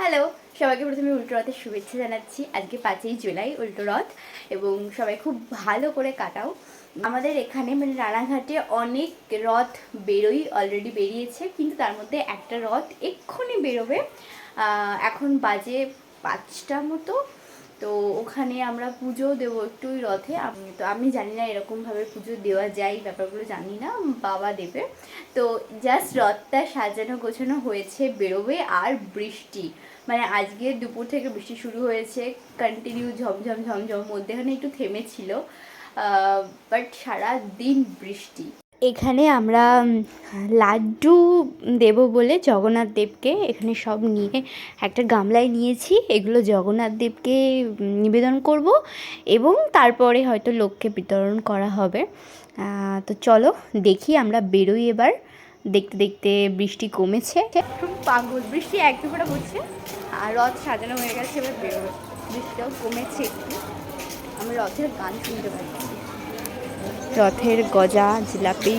Hello, সবাইকে প্রথমে উল্টো রথের শুভেচ্ছা জানাচ্ছি। আজকে 5ই জুলাই উল্টো রথ এবং সবাই খুব ভালো করে কাটাও। আমাদের এখানে মানে রানাঘাটে অনেক রথ অলরেডি বেরিয়েছে, কিন্তু তার মধ্যে একটা রথ এক্ষুনি বেরোবে। এখন বাজে 5টা মতো। তো ওখানে আমরা পুজো দেবো একটু রথে। তো আমি জানি না এরকমভাবে পুজো দেওয়া যায়, ব্যাপারগুলো জানি না, বাবা দেবে। তো জাস্ট রথটা সাজানো গোছানো হয়েছে, বেরোবে। আর বৃষ্টি, মানে আজকে দুপুর থেকে বৃষ্টি শুরু হয়েছে, কন্টিনিউ ঝমঝম ঝমঝম, মধ্যেখানে একটু থেমেছিল, বাট সারা দিন বৃষ্টি। এখানে আমরা লাড্ডু দেব বলে জগন্নাথ দেবকে এখানে সব নিয়ে একটা গামলায় নিয়েছি। এগুলো জগন্নাথ দেবকে নিবেদন করব এবং তারপরে হয়তো লোককে বিতরণ করা হবে। তো চলো দেখি, আমরা বেরোই এবার। দেখতে দেখতে বৃষ্টি কমেছে, খুব পাগল, বৃষ্টি একটু করে পড়ছে আর রথ সাজানো হয়ে গেছে, এবার বেরোবে। বৃষ্টিটাও কমেছে একটু, আমি রথের গান শুনতে পাচ্ছি, রথের গজা জিলাপি।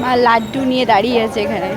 মা লাড্ডু নিয়ে দাঁড়িয়ে আছে এখানে।